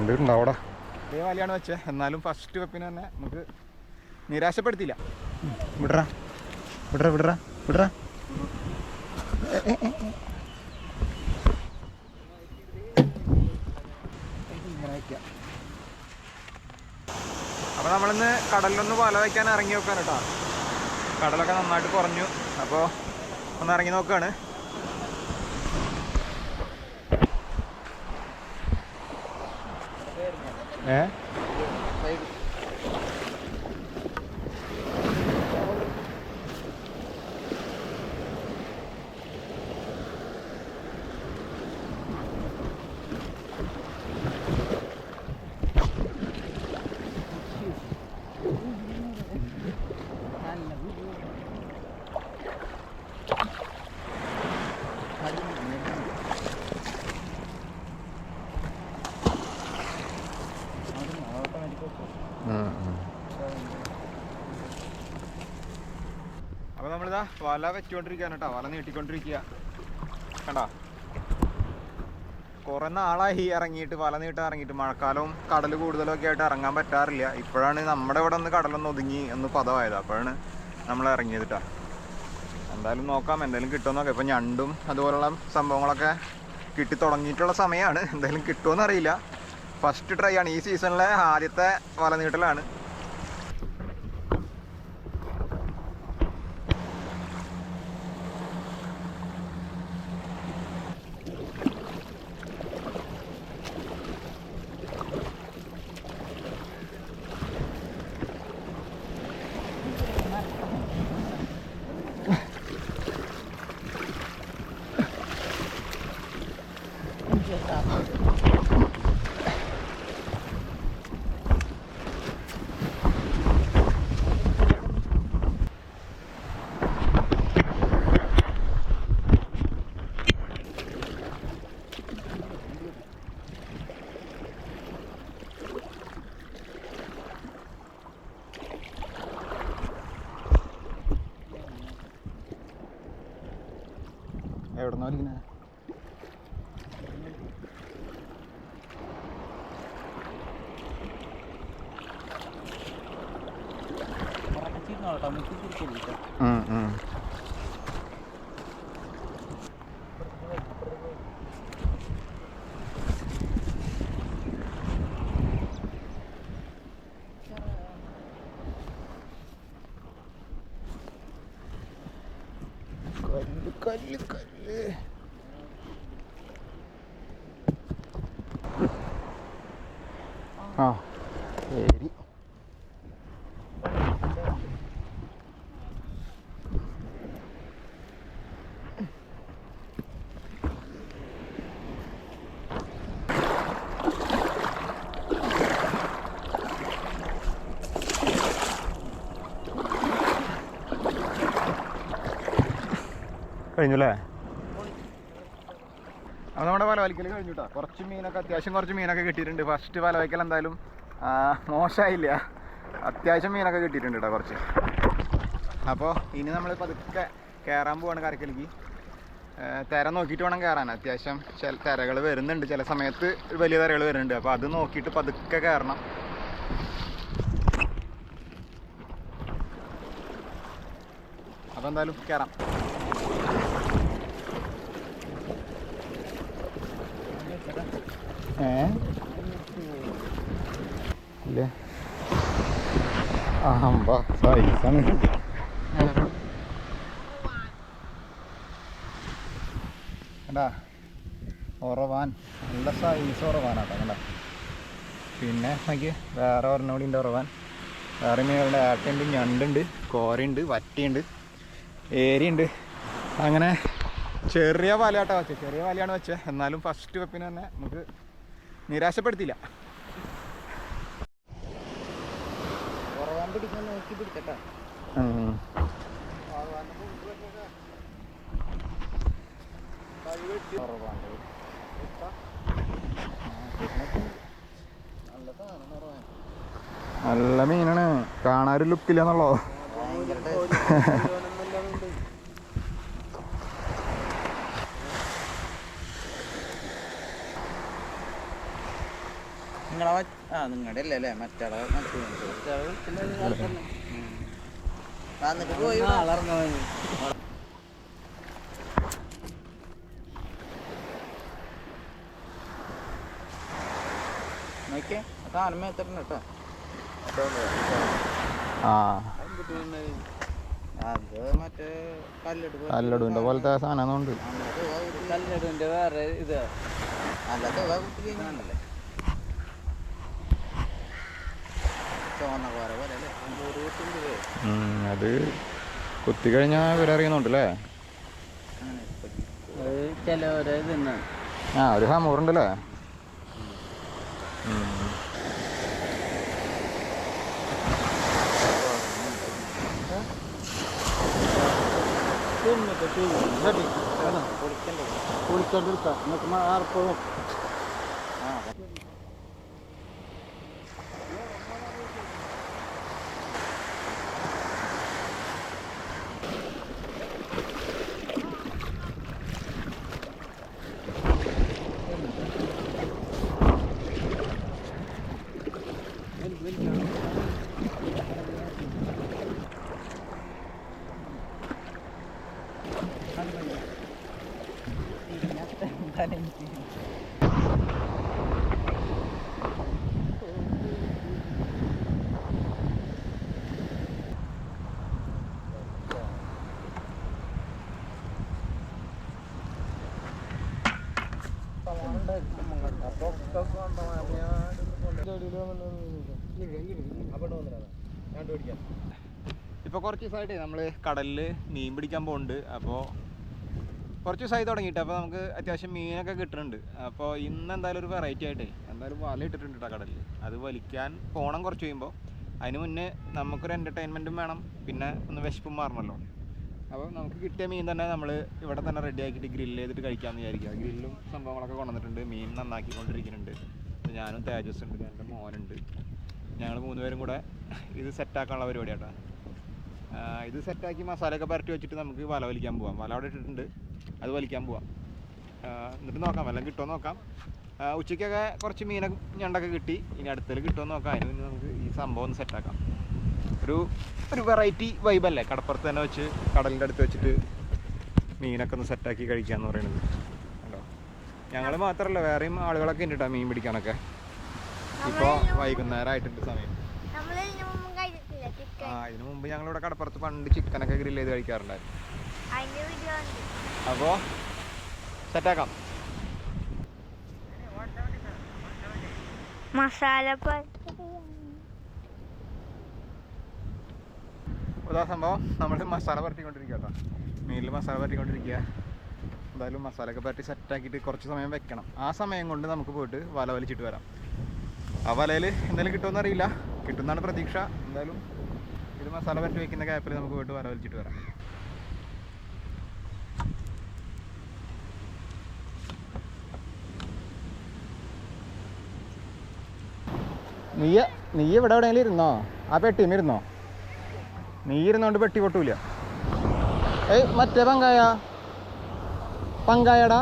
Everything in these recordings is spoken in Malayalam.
കണ്ടിട്ടുണ്ടോ അവിടെ? അതേ വലയാണ് വെച്ചത്. എന്നാലും ഫസ്റ്റ് വെപ്പിന് തന്നെ നമുക്ക് നിരാശപ്പെടുത്തിയില്ല. വിടറാ വിടറാ വിടറാ വിടറാ. അപ്പോൾ നമ്മളിന്ന് കടലിലൊന്ന് വല വയ്ക്കാൻ ഇറങ്ങി നോക്കാൻ കേട്ടോ. കടലൊക്കെ നന്നായിട്ട് കുറഞ്ഞു. അപ്പോൾ ഒന്ന് ഇറങ്ങി നോക്കുകയാണ്. അപ്പോൾ നമ്മളിതാ വല വെച്ചുകൊണ്ടിരിക്കുകയാണ് കേട്ടോ. വല നീട്ടിക്കൊണ്ടിരിക്കുക കണ്ടോ. കുറേ നാളായി ഇറങ്ങിയിട്ട്, വല നീട്ടാൻ ഇറങ്ങിയിട്ട്. മഴക്കാലവും കടൽ കൂടുതലൊക്കെ ആയിട്ട് ഇറങ്ങാൻ പറ്റാറില്ല. ഇപ്പോഴാണ് നമ്മുടെ ഇവിടെ ഒന്ന് കടലൊന്ന് ഒതുങ്ങി ഒന്ന് പദമായത്. അപ്പോഴാണ് നമ്മൾ ഇറങ്ങിയത് കേട്ടോ. എന്തായാലും നോക്കാം, എന്തായാലും കിട്ടുമോ നോക്കാം. ഇപ്പം ഞണ്ടും അതുപോലുള്ള സംഭവങ്ങളൊക്കെ കിട്ടി തുടങ്ങിയിട്ടുള്ള സമയമാണ്. എന്തായാലും കിട്ടുമോയെന്ന് അറിയില്ല. ഫസ്റ്റ് ട്രൈ ആണ്, ഈ സീസണിലെ ആദ്യത്തെ വല നീട്ടലാണ്. എവിടെന്നാ വലിക്കണേ? കല്ല് കല്ല് ആ ശരി. കഴിഞ്ഞല്ലേ? അപ്പോൾ നമ്മുടെ വല വലിക്കൽ കഴിഞ്ഞു കേട്ടോ. കുറച്ച് മീനൊക്കെ, അത്യാവശ്യം കുറച്ച് മീനൊക്കെ കിട്ടിയിട്ടുണ്ട്. ഫസ്റ്റ് വല വയ്ക്കൽ എന്തായാലും മോശമായില്ല. അത്യാവശ്യം മീനൊക്കെ കിട്ടിയിട്ടുണ്ട് കേട്ടോ കുറച്ച്. അപ്പോൾ ഇനി നമ്മൾ പതുക്കെ കയറാൻ പോവാണ് കരക്കലേക്ക്. തിര നോക്കിയിട്ട് വേണം കയറാൻ. അത്യാവശ്യം ചില തിരകൾ വരുന്നുണ്ട്, ചില സമയത്ത് വലിയ തിരകൾ വരുന്നുണ്ട്. അപ്പോൾ അത് നോക്കിയിട്ട് പതുക്കെ കയറണം. അപ്പോൾ എന്തായാലും കയറാം. ഇല്ലേ? സൈസാണ്. കണ്ടാ ഉറവാൻ, നല്ല സൈസ് ഉറവാനാട്ടോ. കണ്ട പിന്നെ നോക്കി വേറെ ഒരെണ്ണോടി ഉണ്ട് ഉറവാൻ. വേറെ മീനുകളുടെ ആട്ടുണ്ട്, ഞണ്ടുണ്ട്, കോരയുണ്ട്, വറ്റിയുണ്ട്, ഏരിയുണ്ട്. അങ്ങനെ ചെറിയ വലയാട്ടോ വെച്ചത്. ചെറിയ വലയാണ് വെച്ചത്. എന്നാലും ഫസ്റ്റ് വെപ്പിന് തന്നെ നമുക്ക് നിരാശപ്പെടുത്തിയില്ല. പിടിക്കാൻ നോക്കി പിടിക്കട്ടെ. നല്ല മീനാണ്, കാണാനൊരു ലുക്കില്ലെന്നുള്ളോ. നിങ്ങളുടെ അല്ലേ മറ്റാളെ വന്നിട്ട് പോയി നോക്കിയേ സാധനം എത്തട്ടുണ്ട് കേട്ടോ. ആ അത് മറ്റേ കല്ലടുവിൻ്റെ പോലത്തെ സാധനം ഉണ്ട്. കല്ലടുവിന്റെ വേറെ ഇത് നല്ല തുക കുത്തി കഴിഞ്ഞാണല്ലേ ചോന്ന പോലെ പോലെ അല്ലേ 50 രൂപ. അത് കുത്തി കഴിഞ്ഞാൽ ഇവരറിയുന്നുണ്ടല്ലേ. ചിലവരെ ഇതന്നെ ആ ഒരു ഹമൂറുണ്ടല്ലേ. കുളിച്ചോണ്ടിരിക്കാം നമുക്ക് ആർപ്പോഴും ഇപ്പോൾ കുറച്ച് ദിവസമായിട്ട് നമ്മൾ കടലിൽ മീൻ പിടിക്കാൻ പോകുന്നുണ്ട്. അപ്പോൾ കുറച്ച് ദിവസമായി തുടങ്ങിയിട്ട് അപ്പോൾ നമുക്ക് അത്യാവശ്യം മീനൊക്കെ കിട്ടുന്നുണ്ട്. അപ്പോൾ ഇന്ന് എന്തായാലും ഒരു വെറൈറ്റി ആയിട്ടേ എന്തായാലും വല ഇട്ടിട്ടുണ്ട് കേട്ടോ കടലിൽ. അത് വലിക്കാൻ പോകണം കുറച്ച് കഴിയുമ്പോൾ. അതിന് മുന്നേ നമുക്കൊരു എൻ്റർടൈൻമെൻറ്റും വേണം, പിന്നെ ഒന്ന് വിശപ്പും മാറണമല്ലോ. അപ്പോൾ നമുക്ക് കിട്ടിയ മീൻ തന്നെ നമ്മൾ ഇവിടെ തന്നെ റെഡി ആക്കിയിട്ട് ഗ്രില്ല് ചെയ്തിട്ട് കഴിക്കാമെന്ന് വിചാരിക്കുക. ഗ്രില്ലും സംഭവങ്ങളൊക്കെ കൊണ്ടുവന്നിട്ടുണ്ട്. മീൻ നന്നാക്കിക്കൊണ്ടിരിക്കുന്നുണ്ട്. ഞാനും തേജസ് ഉണ്ട്, എൻ്റെ മോനുണ്ട്. ഞങ്ങൾ 3 പേരും കൂടെ ഇത് സെറ്റാക്കാനുള്ള പരിപാടി കേട്ടോ. ഇത് സെറ്റാക്കി മസാലയൊക്കെ പരട്ടി വെച്ചിട്ട് നമുക്ക് വല വലിക്കാൻ പോവാം. വല അവിടെ ഇട്ടിട്ടുണ്ട്, അത് വലിക്കാൻ പോവാം. എന്നിട്ട് നോക്കാം വല്ലതും കിട്ടുമോ നോക്കാം. ഉച്ചയ്ക്കൊക്കെ കുറച്ച് മീനൊക്കെ ഞണ്ടൊക്കെ കിട്ടി. ഇനി അടുത്തതിൽ കിട്ടുമോ നോക്കാം. അതിന് മുന്നേ നമുക്ക് ഈ സംഭവം ഒന്ന് സെറ്റാക്കാം. ഒരു വെറൈറ്റി വൈബല്ലേ കടപ്പുറത്ത് തന്നെ വെച്ച് കടലിൻ്റെ അടുത്ത് വെച്ചിട്ട് മീനൊക്കെ ഒന്ന് സെറ്റാക്കി കഴിക്കാമെന്ന് പറയുന്നത് കേട്ടോ. ഞങ്ങൾ മാത്രമല്ല വേറെയും ആളുകളൊക്കെ ഉണ്ട് കേട്ടോ മീൻ പിടിക്കാനൊക്കെ. ഇപ്പോൾ വൈകുന്നേരമായിട്ടുണ്ട് സമയം. ഇതിനു മുമ്പ് ഞങ്ങളിവിടെ കടപ്പുറത്ത് പണ്ട് ചിക്കനൊക്കെ ഗ്രില്ല് ചെയ്ത് കഴിക്കാറുണ്ടായിരുന്നു. അപ്പോൾ സെറ്റാക്കാം. അതാ സംഭവം നമ്മൾ മസാല പരട്ടിക്കൊണ്ടിരിക്കുക കേട്ടോ. മീനിൽ മസാല പരട്ടിക്കൊണ്ടിരിക്കുക. എന്തായാലും മസാലയൊക്കെ പരട്ടി സെറ്റാക്കിയിട്ട് കുറച്ച് സമയം വെക്കണം. ആ സമയം കൊണ്ട് നമുക്ക് പോയിട്ട് വല വലിച്ചിട്ട് വരാം. ആ വലയിൽ എന്തായാലും കിട്ടുമെന്ന് അറിയില്ല, കിട്ടുമെന്നാണ് പ്രതീക്ഷ. എന്തായാലും ഇത് മസാല പരട്ടി വയ്ക്കുന്ന ഗ്യാപ്പിൽ നമുക്ക് പോയിട്ട് വല വലിച്ചിട്ട് വരാം. നീ ഇവിടെ എവിടെയെങ്കിലും ഇരുന്നോ? ആ പെട്ടിയും ഇരുന്നോ? നീ ഇരുന്നോണ്ട് പെട്ടി പൊട്ടൂല. ഏയ് മറ്റേ പങ്കായടാ.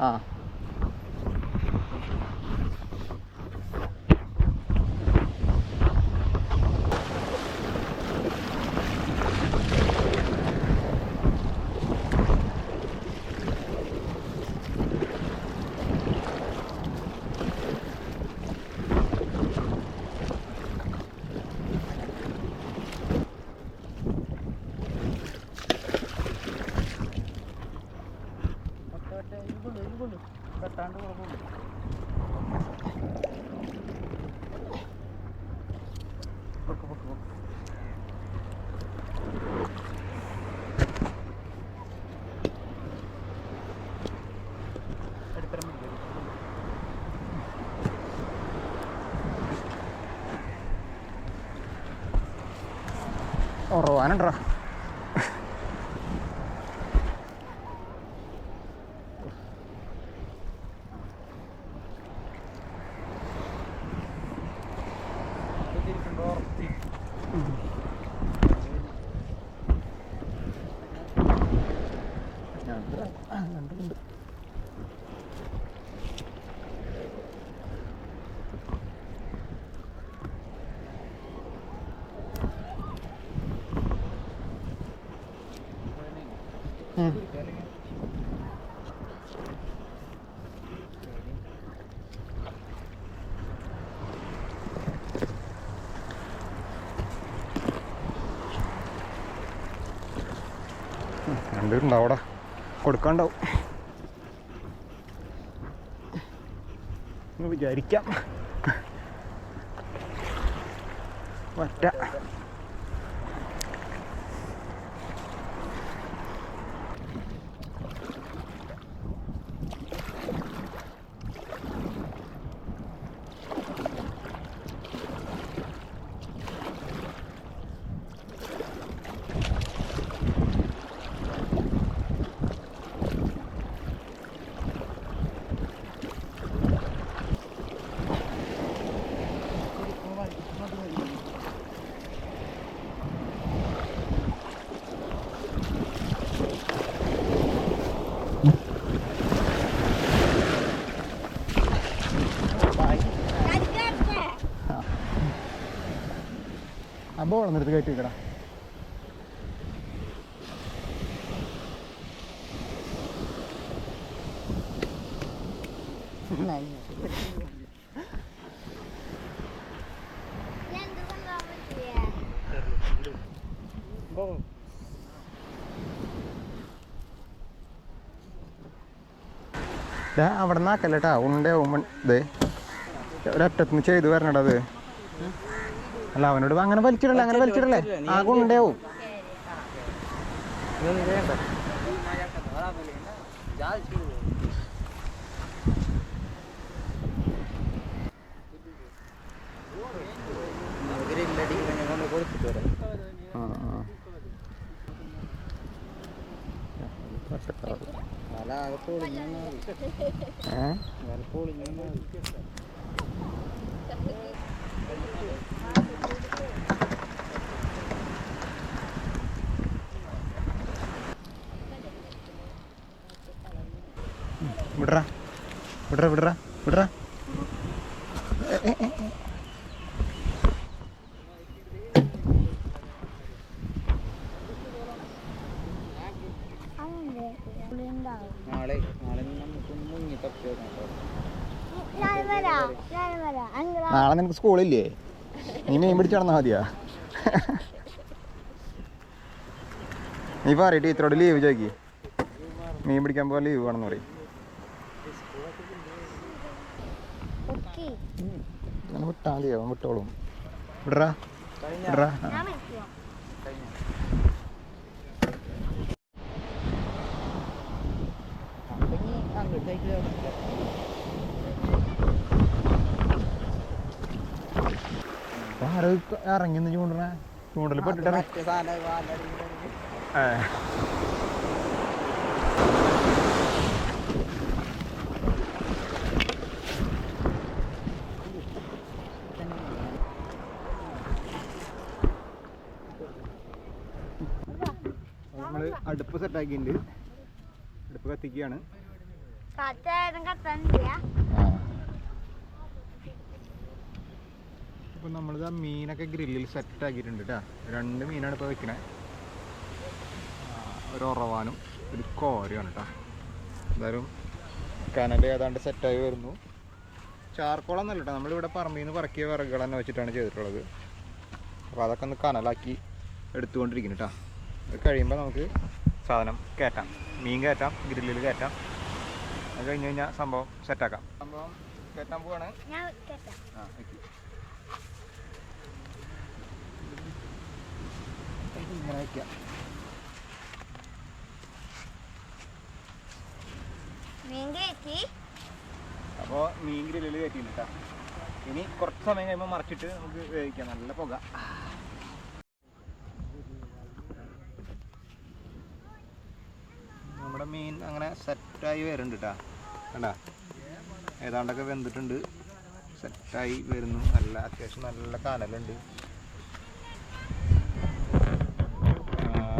ആ പെട്ടാണ്ട് കുഴപ്പമില്ല. ഉറവാനുണ്ടോ? രണ്ടുണ്ടാവും അവിടെ കൊടുക്കാണ്ടാവും വിചാരിക്കാം. ഒറ്റ അപ്പോൾ വളർന്നെടുത്ത് കയറ്റി വെക്കടാ. അവിടെ നിന്ന് ആക്കല്ലേട്ടാ ഉണ്ടാവും ഇത് ഒരറ്റത്തുനിന്ന് ചെയ്ത് വരണടാ അത്. അല്ല അവനോട് അങ്ങനെ വലിച്ചിടല്ലേ, അങ്ങനെ വലിച്ചിടല്ലേ, ആകെ ഉണ്ടാവും. വിടറാ വിടറാ വിടറാ വിടറാ. നാളെ നിനക്ക് സ്കൂളില്ലേ? നീ മീൻ പിടിച്ച് നടന്നാൽ മതിയാ. നീ പറയും ടീച്ചറോട് ലീവ് ചോദിക്കി, മീൻ പിടിക്കാൻ പോകാൻ ലീവ് വേണമെന്ന് പറയും. അങ്ങനെ വിട്ടാൽ മതിയോ? വിട്ടോളും. വിടറാ വിടറാ. ആരോ ഇറങ്ങി ചൂണ്ടണ ചൂണ്ടൽ പെട്ടിട്ട് നമ്മള് അടുപ്പ് സെറ്റാക്കിയിട്ടുണ്ട്. അടുപ്പ് കത്തിക്കുകയാണ്. അപ്പോൾ നമ്മളിത് മീനൊക്കെ ഗ്രില്ലിൽ സെറ്റാക്കിയിട്ടുണ്ട് കേട്ടോ. 2 മീനാണ് ഇപ്പോൾ വെക്കണേ. ഒരു ഉറവാനും ഒരു കോരയാണ് കേട്ടോ. എന്തായാലും കനൽ ഏതാണ്ട് സെറ്റായി വരുന്നു. ചാർക്കോളൊന്നല്ല കേട്ടോ, നമ്മളിവിടെ പറമ്പിൽ നിന്ന് പറക്കിയ വിറകുകൾ തന്നെ വെച്ചിട്ടാണ് ചെയ്തിട്ടുള്ളത്. അപ്പോൾ അതൊക്കെ ഒന്ന് കനലാക്കി എടുത്തുകൊണ്ടിരിക്കുന്നു കേട്ടോ. അത് കഴിയുമ്പോൾ നമുക്ക് സാധനം കയറ്റാം, മീൻ കയറ്റാം, ഗ്രില്ലിൽ കയറ്റാം. അത് കഴിഞ്ഞ് കഴിഞ്ഞാൽ സംഭവം സെറ്റാക്കാം. സംഭവം കയറ്റാൻ പോവാണ്. ഇങ്ങനെ വയ്ക്കാം. അപ്പോൾ മീൻ ഗ്രില്ലിൽ കയറ്റിയില്ല കേട്ടോ. ഇനി കുറച്ച് സമയം കഴിയുമ്പോൾ മറച്ചിട്ട് നമുക്ക് വേവിക്കാം. നല്ല പുക. നമ്മുടെ മീൻ അങ്ങനെ സെറ്റായി വരുന്നുണ്ട് കേട്ടോ. കണ്ടാ ഏതാണ്ടൊക്കെ വെന്തിട്ടുണ്ട്, സെറ്റായി വരുന്നു. നല്ല അത്യാവശ്യം നല്ല കനലുണ്ട്.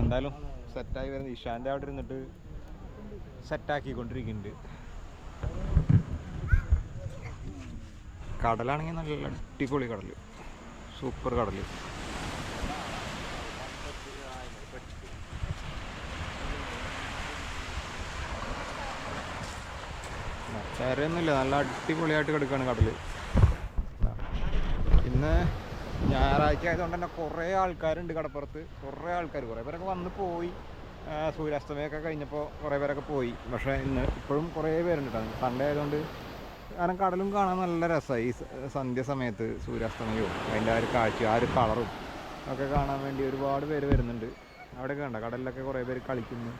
എന്തായാലും സെറ്റായി വരുന്നു. ഇഷാൻ്റെ അവിടെ ഇരുന്നിട്ട് സെറ്റാക്കിക്കൊണ്ടിരിക്കുന്നുണ്ട്. കടലാണെങ്കിൽ നല്ല അടിപൊളി കടൽ, സൂപ്പർ കടൽ. തിരയൊന്നുമില്ല, നല്ല അടിപൊളിയായിട്ട് കിടക്കുകയാണ് കടൽ. ഇന്ന് ഞായറാഴ്ച ആയതുകൊണ്ട് തന്നെ കുറേ ആൾക്കാരുണ്ട് കടപ്പുറത്ത്. കുറേ പേരൊക്കെ വന്ന് പോയി. സൂര്യാസ്തമയമൊക്കെ കഴിഞ്ഞപ്പോൾ കുറേ പേരൊക്കെ പോയി. പക്ഷേ ഇപ്പോഴും കുറേ പേരുണ്ട് കേട്ടോ. സൺഡേ ആയതുകൊണ്ട് കാരണം കടലും കാണാൻ നല്ല രസമായി. ഈ സന്ധ്യ സമയത്ത് സൂര്യാസ്തമയവും അതിൻ്റെ ആ ഒരു കാഴ്ച, ആ ഒരു കളറും ഒക്കെ കാണാൻ വേണ്ടി ഒരുപാട് പേര് വരുന്നുണ്ട്. അവിടെയൊക്കെ കണ്ട കടലിലൊക്കെ കുറേ പേര് കളിക്കുന്നു.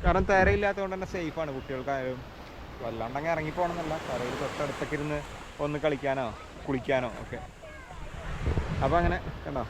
കാരണം തിരയില്ലാത്തതുകൊണ്ട് തന്നെ സേഫാണ് കുട്ടികൾക്കായാലും. വല്ലാണ്ടങ്ങ് ഇറങ്ങിപ്പോകണമെന്നല്ല, കരയിൽ തൊട്ടടുത്തൊക്കെ ഇരുന്ന് ഒന്ന് കളിക്കാനോ കുളിക്കാനോ ഒക്കെ. അപ്പോൾ അങ്ങനെ കണ്ടോ